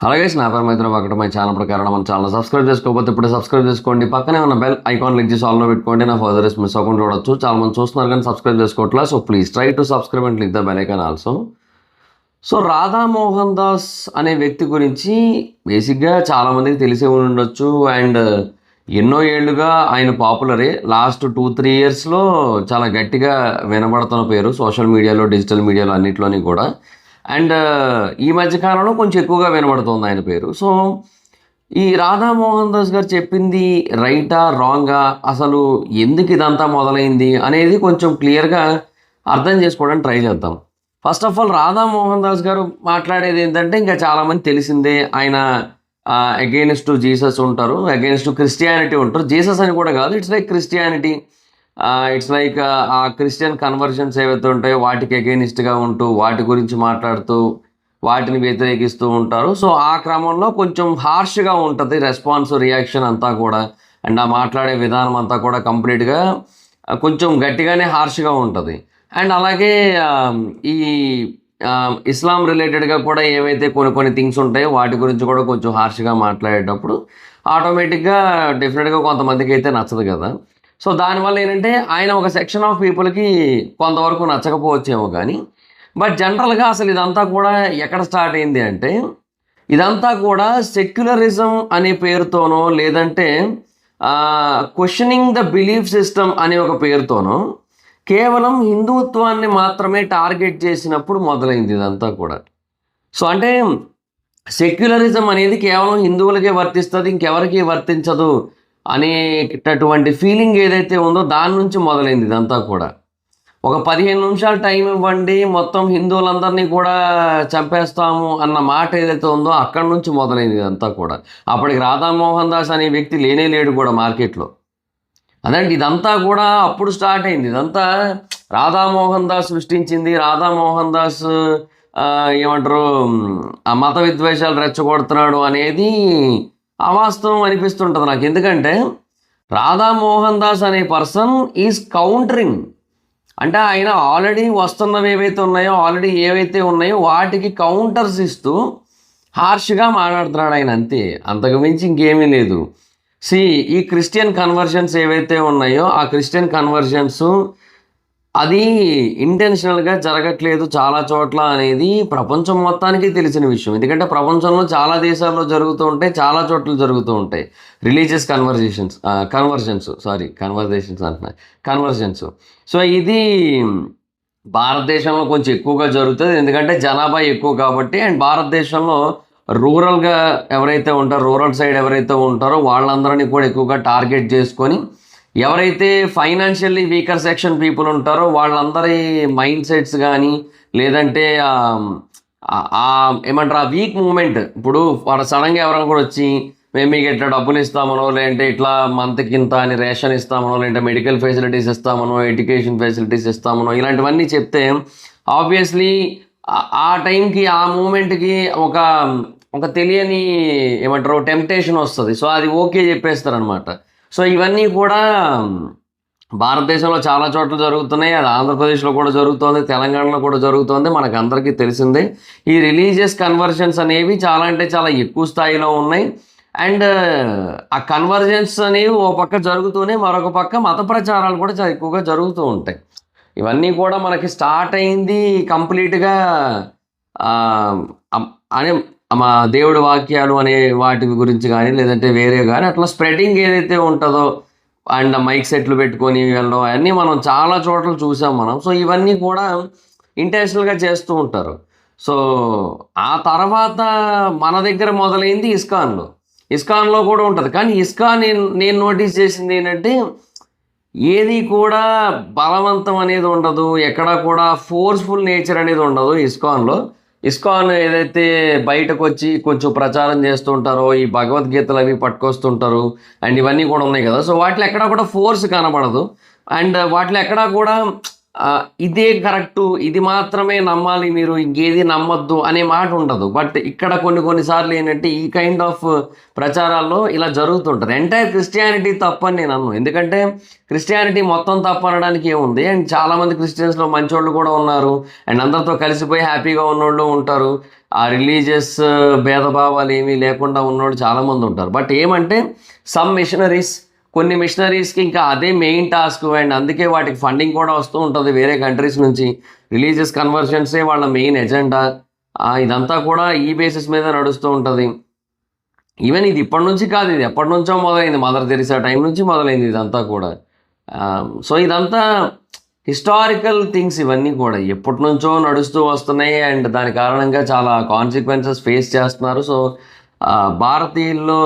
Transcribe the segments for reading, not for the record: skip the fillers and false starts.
అలాగే నా పేరు మైత్రి ఒకటి మై ఛానల్ ప్రకారం మన ఛానల్ సబ్స్క్రైబ్ చేసుకోకపోతే ఇప్పుడు సబ్స్క్రైబ్ చేసుకోండి. పక్కనే ఉన్న బెల్ ఐకాన్ క్లిక్ చేసి ఆల్లో పెట్టుకోండి. నా ఫర్దర్ మిస్ అవ్వకుండా చూడొచ్చు. చాలా మంది చూస్తున్నారు కానీ సబ్స్క్రైబ్ చేసుకోవట్లా. So please try to subscribe and click the bell icon also. So Radha Mohan Das అనే వ్యక్తి గురించి బేసిక్గా చాలామందికి తెలిసే ఉండొచ్చు. అండ్ ఎన్నో ఏళ్ళుగా ఆయన పాపులరే. లాస్ట్ 2-3 ఇయర్స్లో చాలా గట్టిగా వినబడుతున్న పేరు సోషల్ మీడియాలో, డిజిటల్ మీడియాలో అన్నిట్లోని కూడా. అండ్ ఈ మధ్యకాలంలో కొంచెం ఎక్కువగా వినబడుతుంది ఆయన పేరు. సో ఈ రాధా మోహన్ దాస్ గారు చెప్పింది రైటా రాంగా, అసలు ఎందుకు ఇదంతా మొదలైంది అనేది కొంచెం క్లియర్గా అర్థం చేసుకోవడానికి ట్రై చేద్దాం. First of all Radha Mohan Das గారు మాట్లాడేది ఏంటంటే ఇంకా చాలామంది తెలిసిందే. ఆయన అగెయిన్స్ట్ జీసస్ ఉంటారు, అగెయిన్స్ట్ క్రిస్టియానిటీ ఉంటారు. జీసస్ అని కూడా కాదు, it's like Christianity. It's like ఆ క్రిస్టియన్ కన్వర్షన్స్ ఏవైతే ఉంటాయో వాటికి అగెయినిస్ట్గా ఉంటూ వాటి గురించి మాట్లాడుతూ వాటిని వ్యతిరేకిస్తూ ఉంటారు. సో ఆ క్రమంలో కొంచెం హార్ష్గా ఉంటుంది రెస్పాన్స్, రియాక్షన్ అంతా కూడా. అండ్ ఆ మాట్లాడే విధానం అంతా కూడా కంప్లీట్గా కొంచెం గట్టిగానే హార్ష్గా ఉంటుంది. అండ్ అలాగే ఈ ఇస్లాం రిలేటెడ్గా కూడా ఏవైతే కొన్ని థింగ్స్ ఉంటాయో వాటి గురించి కూడా కొంచెం హార్ష్గా మాట్లాడేటప్పుడు ఆటోమేటిక్గా డెఫినెట్గా కొంతమందికి అయితే నచ్చదు కదా. సో దానివల్ల ఏంటంటే ఆయన ఒక సెక్షన్ ఆఫ్ పీపుల్కి కొంతవరకు నచ్చకపోవచ్చేమో కానీ, బట్ జనరల్గా అసలు ఇదంతా కూడా ఎక్కడ స్టార్ట్ అయింది అంటే, ఇదంతా కూడా సెక్యులరిజం అనే పేరుతోనో లేదంటే క్వశ్చనింగ్ ద బిలీఫ్ సిస్టమ్ అనే ఒక పేరుతోనో కేవలం హిందుత్వాన్ని మాత్రమే టార్గెట్ చేసినప్పుడు మొదలైంది ఇదంతా కూడా. సో అంటే సెక్యులరిజం అనేది కేవలం హిందువులకే వర్తిస్తుంది, ఇంకెవరికి వర్తించదు అనేటటువంటి ఫీలింగ్ ఏదైతే ఉందో దాని నుంచి మొదలైంది ఇదంతా కూడా. ఒక 15 నిమిషాలు టైం ఇవ్వండి, మొత్తం హిందువులందరినీ కూడా చంపేస్తాము అన్న మాట ఏదైతే ఉందో అక్కడి నుంచి మొదలైంది ఇదంతా కూడా. అప్పటికి రాధామోహన్ దాస్ అనే వ్యక్తి లేడు కూడా మార్కెట్లో. అదండి ఇదంతా కూడా అప్పుడు స్టార్ట్ అయింది. ఇదంతా రాధామోహన్ దాస్ సృష్టించింది. రాధామోహన్ దాస్ ఏమంటారు ఆ మత విద్వేషాలు రెచ్చగొడుతున్నాడు అనేది అవాస్తవం అనిపిస్తుంటుంది నాకు. ఎందుకంటే రాధామోహన్ దాస్ అనే పర్సన్ ఈజ్ కౌంటరింగ్. అంటే ఆయన ఆల్రెడీ వస్తున్నవి ఏవైతే ఉన్నాయో వాటికి కౌంటర్స్ ఇస్తూ హార్ష్గా మాట్లాడుతున్నాడు ఆయన, అంతే. అంతకు మించి ఇంకేమీ లేదు. ఈ క్రిస్టియన్ కన్వర్షన్స్ ఏవైతే ఉన్నాయో ఆ క్రిస్టియన్ కన్వర్షన్స్ అది ఇంటెన్షనల్గా జరగట్లేదు చాలా చోట్ల అనేది ప్రపంచం మొత్తానికి తెలిసిన విషయం. ఎందుకంటే ప్రపంచంలో చాలా దేశాల్లో జరుగుతూ ఉంటాయి, చాలా చోట్ల జరుగుతూ ఉంటాయి రిలీజియస్ కన్వర్జన్స్. సో ఇది భారతదేశంలో కొంచెం ఎక్కువగా జరుగుతుంది, ఎందుకంటే జనాభా ఎక్కువ కాబట్టి. అండ్ భారతదేశంలో రూరల్గా ఎవరైతే ఉంటారో, రూరల్ సైడ్ ఎవరైతే ఉంటారో వాళ్ళందరినీ కూడా ఎక్కువగా టార్గెట్ చేసుకొని, ఎవరైతే ఫైనాన్షియల్లీ వీకర్ సెక్షన్ పీపుల్ ఉంటారో వాళ్ళందరి మైండ్ సెట్స్ కానీ లేదంటే ఏమంటారు ఆ వీక్ మూమెంట్. ఇప్పుడు వాడు సడన్గా ఎవరైనా కూడా వచ్చి మేము మీకు ఇట్లా డబ్బులు ఇస్తామనో, లేదంటే ఇట్లా మంత్కి ఇంత అని రేషన్ ఇస్తామనో, లేదంటే మెడికల్ ఫెసిలిటీస్ ఇస్తామనో, ఎడ్యుకేషన్ ఫెసిలిటీస్ ఇస్తామనో ఇలాంటివన్నీ చెప్తే ఆబ్వియస్లీ ఆ టైంకి ఆ మూమెంట్కి ఒక తెలియని ఏమంటారు టెంప్టేషన్ వస్తుంది. సో అది ఓకే చెప్పేస్తారనమాట. సో ఇవన్నీ కూడా భారతదేశంలో చాలా చోట్ల జరుగుతున్నాయి. అది ఆంధ్రప్రదేశ్లో కూడా జరుగుతోంది, తెలంగాణలో కూడా జరుగుతోంది, మనకు అందరికీ తెలిసిందే. ఈ రిలీజియస్ కన్వర్షన్స్ అనేవి చాలా అంటే చాలా ఎక్కువ స్థాయిలో ఉన్నాయి. అండ్ ఆ కన్వర్జెన్స్ అనేవి ఓ పక్క జరుగుతూనే మరొక పక్క మత ప్రచారాలు కూడా చాలా ఎక్కువగా జరుగుతూ ఉంటాయి. ఇవన్నీ కూడా మనకి స్టార్ట్ అయింది కంప్లీట్గా అనే మా దేవుడి వాక్యాలు అనే వాటి గురించి కానీ లేదంటే వేరే కానీ అట్లా స్ప్రెడింగ్ ఏదైతే ఉంటుందో అండ్ మైక్ సెట్లు పెట్టుకొని వెళ్ళడం అవన్నీ మనం చాలా చోట్ల చూసాం మనం. సో ఇవన్నీ కూడా ఇంటెన్షనల్గా చేస్తూ ఉంటారు. సో ఆ తర్వాత మన దగ్గర మొదలైంది ఇస్కాన్లో కూడా ఉంటుంది. కానీ ఇస్కాన్ నేను నోటీస్ చేసింది ఏంటంటే ఏది కూడా బలవంతం అనేది ఉండదు, ఎక్కడా కూడా ఫోర్స్ఫుల్ నేచర్ అనేది ఉండదు ఇస్కాన్ ఏదైతే బయటకు వచ్చి కొంచెం ప్రచారం చేస్తుంటారో ఈ భగవద్గీతలు అవి పట్టుకొస్తుంటారు అండ్ ఇవన్నీ కూడా ఉన్నాయి కదా. సో వాటిలో ఎక్కడా కూడా ఫోర్స్ కనబడదు. అండ్ వాటిలో ఎక్కడా కూడా ఇదే కరెక్టు, ఇది మాత్రమే నమ్మాలి మీరు, ఇంకేది నమ్మొద్దు అనే మాట ఉండదు. బట్ ఇక్కడ కొన్నిసార్లు ఏంటంటే ఈ కైండ్ ఆఫ్ ప్రచారాల్లో ఇలా జరుగుతుంటుంది. ఎంటైర్ క్రిస్టియానిటీ తప్పని నేను అన్నాను. ఎందుకంటే క్రిస్టియానిటీ మొత్తం తప్పు అనడానికి ఏముంది, అండ్ చాలామంది క్రిస్టియన్స్లో మంచోళ్ళు కూడా ఉన్నారు, అండ్ అందరితో కలిసిపోయి హ్యాపీగా ఉన్నోళ్ళు ఉంటారు. ఆ రిలీజియస్ భేదభావాలు ఏమీ లేకుండా ఉన్నోళ్ళు చాలామంది ఉంటారు. బట్ ఏమంటే కొన్ని మిషనరీస్కి ఇంకా అదే మెయిన్ టాస్క్, అండ్ అందుకే వాటికి ఫండింగ్ కూడా వస్తూ ఉంటుంది వేరే కంట్రీస్ నుంచి. రిలీజియస్ కన్వర్షన్సే వాళ్ళ మెయిన్ ఎజెండా. ఇదంతా కూడా ఈ బేసిస్ మీద నడుస్తూ ఉంటుంది. ఈవెన్ ఇది ఇప్పటి నుంచి కాదు, ఇది ఎప్పటి నుంచో మొదలైంది, మదర్ తెరిసా టైం నుంచి మొదలైంది ఇదంతా కూడా. సో ఇదంతా హిస్టారికల్ థింగ్స్, ఇవన్నీ కూడా ఎప్పటి నుంచో నడుస్తూ వస్తున్నాయి, అండ్ దాని కారణంగా చాలా కాన్సిక్వెన్సెస్ ఫేస్ చేస్తున్నారు. సో భారతీయుల్లో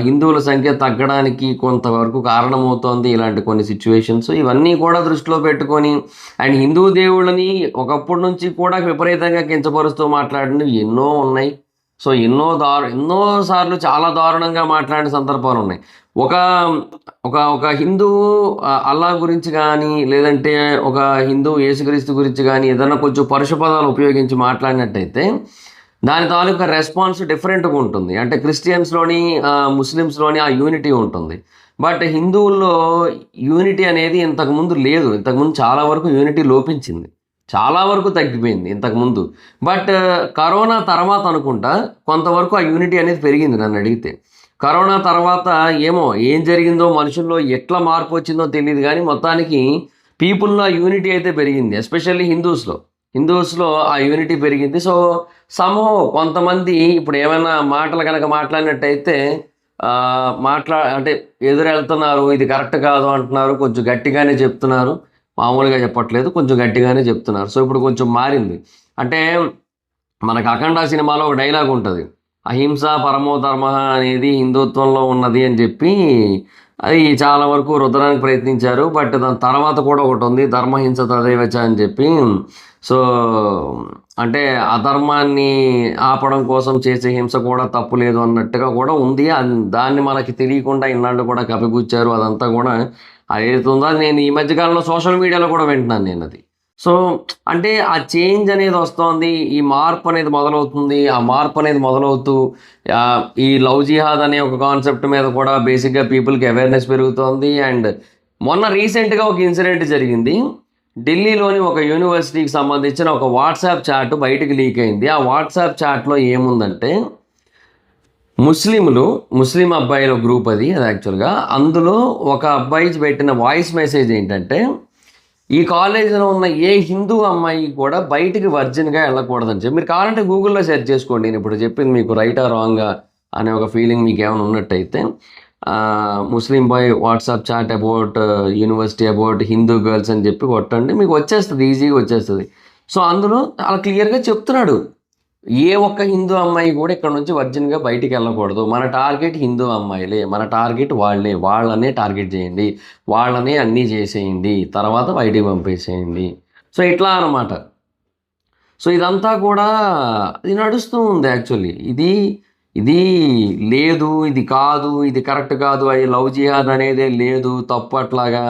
హిందువుల సంఖ్య తగ్గడానికి కొంతవరకు కారణమవుతోంది ఇలాంటి కొన్ని సిచ్యువేషన్స్. ఇవన్నీ కూడా దృష్టిలో పెట్టుకొని, అండ్ హిందూ దేవుళ్ళని ఒకప్పటి నుంచి కూడా విపరీతంగా కించపరుస్తూ మాట్లాడినవి ఎన్నో ఉన్నాయి. సో ఎన్నోసార్లు చాలా దారుణంగా మాట్లాడిన సందర్భాలు ఉన్నాయి. ఒక ఒక ఒక హిందువు అల్లా గురించి కానీ, లేదంటే ఒక హిందువు యేసుక్రీస్తు గురించి కానీ ఏదైనా కొంచెం పరుష పదాలు ఉపయోగించి మాట్లాడినట్టయితే దాని తాలూకా రెస్పాన్స్ డిఫరెంట్గా ఉంటుంది. అంటే క్రిస్టియన్స్లోని ముస్లిమ్స్లోని ఆ యూనిటీ ఉంటుంది. బట్ హిందువుల్లో యూనిటీ అనేది ఇంతకుముందు లేదు. ఇంతకుముందు చాలా వరకు యూనిటీ లోపించింది, చాలా వరకు తగ్గిపోయింది ఇంతకుముందు. బట్ కరోనా తర్వాత అనుకుంటా కొంతవరకు ఆ యూనిటీ అనేది పెరిగింది నన్ను అడిగితే. కరోనా తర్వాత ఏం జరిగిందో, మనుషుల్లో ఎట్లా మార్పు వచ్చిందో తెలియదు, కానీ మొత్తానికి పీపుల్లో యూనిటీ అయితే పెరిగింది. ఎస్పెషల్లీ హిందూస్లో ఆ యూనిటీ పెరిగింది. సో కొంతమంది ఇప్పుడు ఏమైనా మాటలు కనుక మాట్లాడినట్టయితే అంటే ఎదురెళ్తున్నారు, ఇది కరెక్ట్ కాదు అంటున్నారు, కొంచెం గట్టిగానే చెప్తున్నారు, మామూలుగా చెప్పట్లేదు, కొంచెం గట్టిగానే చెప్తున్నారు. సో ఇప్పుడు కొంచెం మారింది. అంటే మనకు అఖండ సినిమాలో ఒక డైలాగ్ ఉంటుంది, అహింస పరమో ధర్మ అనేది హిందుత్వంలో ఉన్నది అని చెప్పి అది చాలా వరకు రుద్దడానికి ప్రయత్నించారు. బట్ దాని తర్వాత కూడా ఒకటి ఉంది, ధర్మహింస తదేవచ అని చెప్పి. సో అంటే అధర్మాన్ని ఆపడం కోసం చేసే హింస కూడా తప్పు లేదు అన్నట్టుగా కూడా ఉంది. దాన్ని మనకి తెలియకుండా ఇన్నాళ్ళు కూడా కప్పిపుచ్చారు. అదంతా కూడా అదేతుందో నేను ఈ మధ్యకాలంలో సోషల్ మీడియాలో కూడా వింటున్నాను నేను అది. సో అంటే ఆ చేంజ్ అనేది వస్తోంది, ఈ మార్పు అనేది మొదలవుతుంది. ఆ మార్పు అనేది మొదలవుతూ ఈ లవ్ జిహాద్ అనే ఒక కాన్సెప్ట్ మీద కూడా బేసిక్గా పీపుల్కి అవేర్నెస్ పెరుగుతోంది. అండ్ మొన్న రీసెంట్గా ఒక ఇన్సిడెంట్ జరిగింది. ఢిల్లీలోని ఒక యూనివర్సిటీకి సంబంధించిన ఒక వాట్సాప్ చాట్ బయటకు లీక్ అయింది. ఆ వాట్సాప్ చాట్లో ఏముందంటే ముస్లిం అబ్బాయిల గ్రూప్ అది యాక్చువల్గా. అందులో ఒక అబ్బాయి పెట్టిన వాయిస్ మెసేజ్ ఏంటంటే, ఈ కాలేజీలో ఉన్న ఏ హిందూ అమ్మాయి కూడా బయటికి వర్జిన్గా వెళ్ళకూడదని చెప్పి. మీరు కావాలంటే గూగుల్లో సెర్చ్ చేసుకోండి, నేను ఇప్పుడు చెప్పింది మీకు రైటా రాంగా అనే ఒక ఫీలింగ్ మీకు ఏమైనా ఉన్నట్టయితే. Muslim boy WhatsApp chat about university about Hindu girls అని చెప్పి కొట్టండి, మీకు వచ్చేస్తుంది, ఈజీగా వచ్చేస్తుంది. సో అందులో అలా క్లియర్గా చెప్తున్నాడు, ఏ ఒక్క హిందూ అమ్మాయి కూడా ఇక్కడ నుంచి వర్జిన్గా బయటికి వెళ్ళకూడదు, మన టార్గెట్ హిందూ అమ్మాయిలే, మన టార్గెట్ వాళ్ళనే టార్గెట్ చేయండి, వాళ్ళనే అన్నీ చేసేయండి, తర్వాత బయటికి పంపేసేయండి. సో ఇట్లా అనమాట. సో ఇదంతా కూడా ఇది నడుస్తూ ఉంది యాక్చువల్లీ. ఇది లేదు, ఇది కాదు, ఇది కరెక్ట్ కాదు, అది లవ్ జిహాద్ అనేదే లేదు, తప్పు అట్లాగా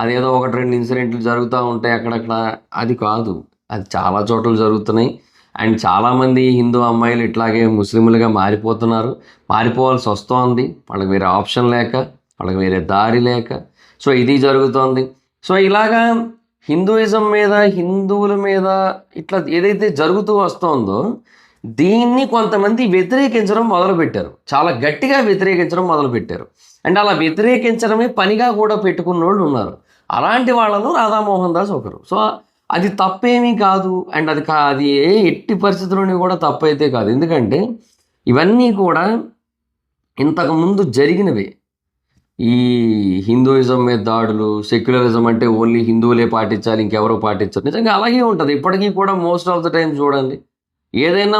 అదేదో 1-2 ఇన్సిడెంట్లు జరుగుతూ ఉంటాయి అక్కడక్కడ. అది కాదు, అది చాలా చోట్ల జరుగుతున్నాయి. అండ్ చాలామంది హిందూ అమ్మాయిలు ఇట్లాగే ముస్లింలుగా మారిపోవాల్సి వస్తోంది, వాళ్ళకి వేరే ఆప్షన్ లేక, వాళ్ళకి వేరే దారి లేక. సో ఇది జరుగుతోంది. సో ఇలాగా హిందూయిజం మీద, హిందువుల మీద ఇట్లా ఏదైతే జరుగుతూ వస్తోందో దీన్ని కొంతమంది వ్యతిరేకించడం మొదలుపెట్టారు, చాలా గట్టిగా వ్యతిరేకించడం మొదలుపెట్టారు. అండ్ అలా వ్యతిరేకించడమే పనిగా కూడా పెట్టుకున్న వాళ్ళు ఉన్నారు. అలాంటి వాళ్ళలో రాధామోహన్ దాస్ ఒకరు. సో అది తప్పేమీ కాదు, అండ్ అది ఎట్టి పరిస్థితుల్లోని కూడా తప్పైతే కాదు. ఎందుకంటే ఇవన్నీ కూడా ఇంతకుముందు జరిగినవే. ఈ హిందూయిజం మీద దాడులు, సెక్యులరిజం అంటే ఓన్లీ హిందువులే పాటించాలి, ఇంకెవరో పాటించారు, నిజంగా అలాగే ఉంటుంది ఇప్పటికీ కూడా. మోస్ట్ ఆఫ్ ద టైం చూడండి, ఏదైనా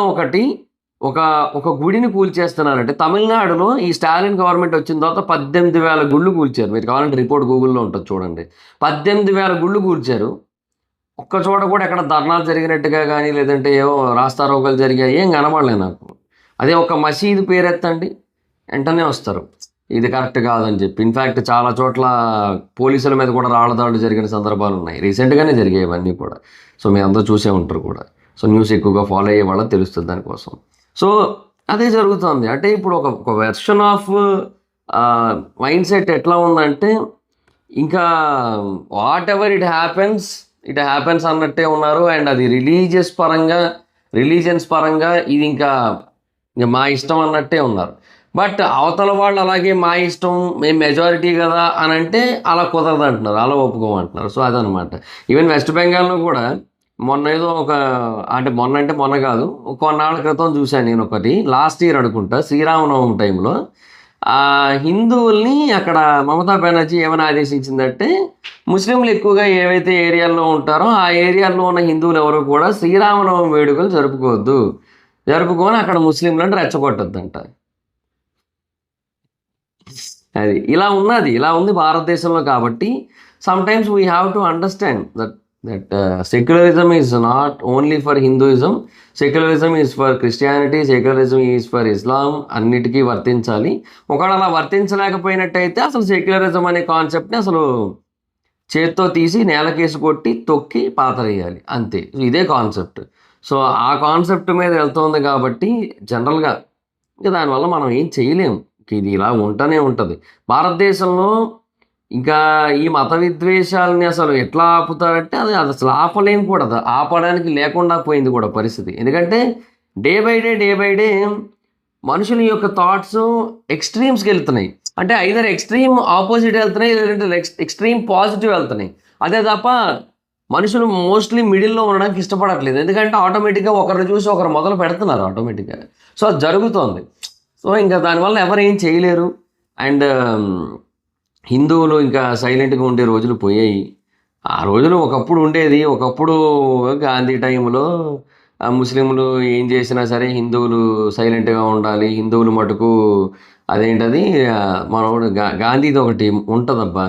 ఒక గుడిని కూల్చేస్తున్నారంటే, తమిళనాడులో ఈ స్టాలిన్ గవర్నమెంట్ వచ్చిన తర్వాత 18,000 గుళ్ళు కూల్చారు. మీరు కావాలంటే రిపోర్ట్ గూగుల్లో ఉంటుంది చూడండి. 18,000 గుళ్ళు కూల్చారు. ఒక్క చోట కూడా ఎక్కడ ధర్నాలు జరిగినట్టుగా కానీ, లేదంటే ఏవో రాస్తారోకలు జరిగాయి ఏం కనబడలేదు నాకు. అదే ఒక మసీదు పేరెత్తండి, వెంటనే వస్తారు. ఇది కరెక్ట్ కాదని చెప్పి. ఇన్ఫ్యాక్ట్ చాలా చోట్ల పోలీసుల మీద కూడా రాళ్ల దాడులు జరిగిన సందర్భాలు ఉన్నాయి. రీసెంట్గానే జరిగాయి ఇవన్నీ కూడా. సో మీరు అందరూ చూసే ఉంటారు కూడా. సో న్యూస్ ఎక్కువగా ఫాలో అయ్యే వాళ్ళకి తెలుస్తుంది దానికోసం. సో అదే జరుగుతుంది. అంటే ఇప్పుడు ఒక వెర్షన్ ఆఫ్ మైండ్ సెట్ ఎట్లా ఉందంటే, ఇంకా వాట్ ఎవర్ ఇట్ హ్యాపెన్స్ అన్నట్టే ఉన్నారు. అండ్ అది రిలీజియన్స్ పరంగా ఇది ఇంకా మా ఇష్టం అన్నట్టే ఉన్నారు. బట్ అవతల వాళ్ళు అలాగే మా ఇష్టం, మేము మెజారిటీ కదా అని అంటే అలా కుదరదు అంటున్నారు, అలా ఒప్పుకోమంటున్నారు. సో అదనమాట. ఈవెన్ వెస్ట్ బెంగాల్లో కూడా మొన్న ఏదో మొన్న కాదు, కొన్నాళ్ళ క్రితం చూశాను నేను ఒకటి. లాస్ట్ ఇయర్ అనుకుంటా, శ్రీరామనవమి టైంలో హిందువుల్ని అక్కడ మమతా బెనర్జీ ఏమైనా ఆదేశించిందంటే, ముస్లింలు ఎక్కువగా ఏవైతే ఏరియాల్లో ఉంటారో ఆ ఏరియాల్లో ఉన్న హిందువులు ఎవరు కూడా శ్రీరామనవమి వేడుకలు జరుపుకొని అక్కడ ముస్లింలను రెచ్చగొట్టద్దంట. అది ఇలా ఉంది భారతదేశంలో. కాబట్టి sometimes we have to understand that secularism is not only for Hinduism, secularism is for Christianity, secularism is for Islam. అన్నిటికీ వర్తించాలి. ఒకవేళ అలా వర్తించలేకపోయినట్టయితే అసలు సెక్యులరిజం అనే కాన్సెప్ట్ని అసలు చేత్తో తీసి నేలకేసి కొట్టి తొక్కి పాతరేయాలి, అంతే. ఇదే కాన్సెప్ట్. సో ఆ కాన్సెప్ట్ మీద వెళ్తుంది కాబట్టి జనరల్గా ఇంకా దానివల్ల మనం ఏం చేయలేము. ఇది ఇలా ఉంటూనే ఉంటుంది భారతదేశంలో. ఇంకా ఈ మత విద్వేషాలని అసలు ఎట్లా ఆపుతారంటే అది అసలు ఆపలేం కూడా. ఆపడానికి లేకుండా పోయింది కూడా పరిస్థితి. ఎందుకంటే డే బై డే మనుషుల యొక్క థాట్స్ ఎక్స్ట్రీమ్స్కి వెళ్తున్నాయి. అంటే ఐదర్ ఎక్స్ట్రీమ్ ఆపోజిట్ వెళ్తున్నాయి, లేదంటే ఎక్స్ట్రీమ్ పాజిటివ్ వెళ్తున్నాయి. అదే తప్ప మనుషులు మోస్ట్లీ మిడిల్లో ఉండడానికి ఇష్టపడట్లేదు. ఎందుకంటే ఆటోమేటిక్గా ఒకరిని చూసి ఒకరు మొదలు పెడుతున్నారు ఆటోమేటిక్గా. సో అది జరుగుతోంది. సో ఇంకా దానివల్ల ఎవరు ఏం చేయలేరు. అండ్ హిందువులు ఇంకా సైలెంట్గా ఉండే రోజులు పోయాయి. ఆ రోజులు ఒకప్పుడు ఉండేది. ఒకప్పుడు గాంధీ టైంలో ముస్లింలు ఏం చేసినా సరే హిందువులు సైలెంట్గా ఉండాలి, హిందువులు మటుకు అదేంటది మనోడు గాంధీది ఒకటి ఉంటుందబ్బా,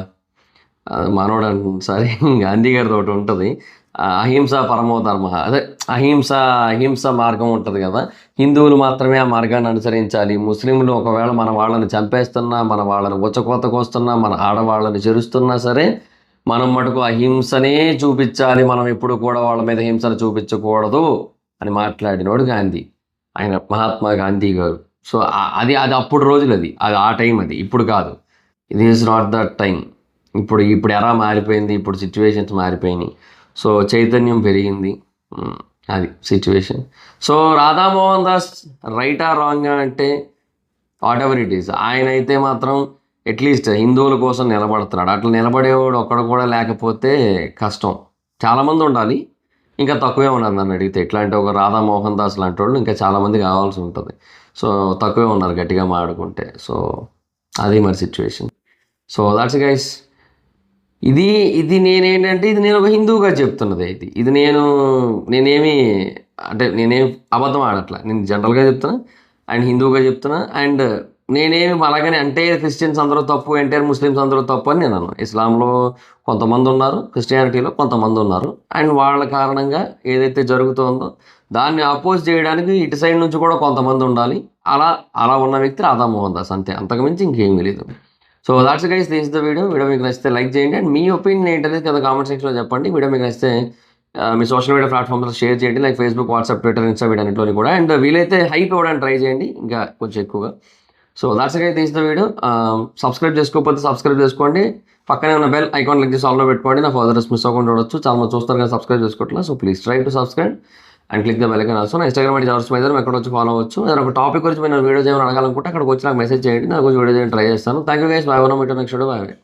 మనోడు సరే గాంధీ గారిది ఒకటి ఉంటుంది, అహింస పరమో ధర్మ. అదే అహింస మార్గం ఉంటుంది కదా, హిందువులు మాత్రమే ఆ మార్గాన్ని అనుసరించాలి. ముస్లింలు ఒకవేళ మన వాళ్ళని చంపేస్తున్నా, మన వాళ్ళని ఉచ్చకోతకొస్తున్నా, మన ఆడవాళ్ళని చెరుస్తున్నా సరే మనం మటుకు అహింసనే చూపించాలి, మనం ఎప్పుడు కూడా వాళ్ళ మీద హింసను చూపించకూడదు అని మాట్లాడినోడు గాంధీ, ఆయన మహాత్మా గాంధీ గారు. సో అది అప్పుడు రోజులు, అది ఆ టైం, అది ఇప్పుడు కాదు. ఇది ఈజ్ నాట్ దట్ టైం. ఇప్పుడు ఎరా మారిపోయింది, ఇప్పుడు సిచ్యువేషన్స్ మారిపోయినాయి. సో చైతన్యం పెరిగింది, అది సిచ్యువేషన్. సో రాధామోహన్ దాస్ రైటా రాంగా అంటే వాట్ ఎవర్ ఇట్ ఈస్, ఆయన అయితే మాత్రం అట్లీస్ట్ హిందువుల కోసం నిలబడుతున్నాడు. అట్లా నిలబడేవాడు ఒక్కడు కూడా లేకపోతే కష్టం. చాలామంది ఉండాలి, ఇంకా తక్కువే ఉన్నారు నన్ను అడిగితే. ఇట్లాంటి ఒక రాధామోహన్ దాస్ లాంటి వాళ్ళు ఇంకా చాలామంది కావాల్సి ఉంటుంది. సో తక్కువే ఉన్నారు గట్టిగా మాడుకుంటే. సో అది మరి సిచ్యువేషన్. So that's guys. ఇది నేనేంటంటే ఇది నేను ఒక హిందువుగా చెప్తున్నది. ఇది నేనేమి నేనేం అబద్ధం ఆడట్లా, నేను జనరల్గా చెప్తున్నా అండ్ హిందువుగా చెప్తున్నా. అండ్ నేనేమి అలాగని అంటే క్రిస్టియన్స్ అందరూ తప్పు, ఎంటైర్ ముస్లిమ్స్ అందరూ తప్పు అని నేను అన్నాను. ఇస్లాంలో కొంతమంది ఉన్నారు, క్రిస్టియానిటీలో కొంతమంది ఉన్నారు. అండ్ వాళ్ళ కారణంగా ఏదైతే జరుగుతుందో దాన్ని అపోజ్ చేయడానికి ఇటు సైడ్ నుంచి కూడా కొంతమంది ఉండాలి. అలా ఉన్న వ్యక్తి రాధామోహన్ దాస్, అంతే, అంతకుమించి ఇంకేమీ లేదు. So that's guys, this the video మీకు నచ్చితే లైక్ చేయండి. అండ్ మీ ఒపీనియన్ ఏంటనేది కదా కామెంట్ సెక్షన్లో చెప్పండి. వీడియో మీకు నచ్చితే మీ సోషల్ మీడియా ప్లాట్ఫామ్స్లో షేర్ చేయండి, like Facebook, WhatsApp, Twitter, Insta, వీటన్నిటిలోని కూడా. అండ్ వీలైతే హైప్ ఇవ్వడానికి ట్రై చేయండి ఇంకా కొంచెం ఎక్కువగా. So that's guys, this the video. Subscribe చేసుకోకపోతే సబ్స్క్రైబ్ చేసుకోండి, పక్కనే ఉన్న బెల్ ఐకాన్ క్లిక్ చేసి ఆల్లో పెట్టుకోండి. నా ఫర్దర్స్ మిస్ అవ్వకుండా చూడొచ్చు. చాలా మంది చూస్తారు కానీ సబ్స్క్రైబ్ చేసుకోవట్లేదు. So please try to subscribe and click the bell icon also. నా ఇన్స్టాగ్రామ్ ఐడి జావర్స్ మీద ఎక్కడ వచ్చి ఫాలో అవ్వచ్చు. ఏదైనా ఒక టాపిక్ గురించి మీరు వీడియో చేయమని అడగాలనుకుంటే అక్కడికి వచ్చి నాకు మెసేజ్ చేయండి, నాకు వీడియో చేయడం ట్రై చేస్తాను. Thank you guys, bye. Next video, bye.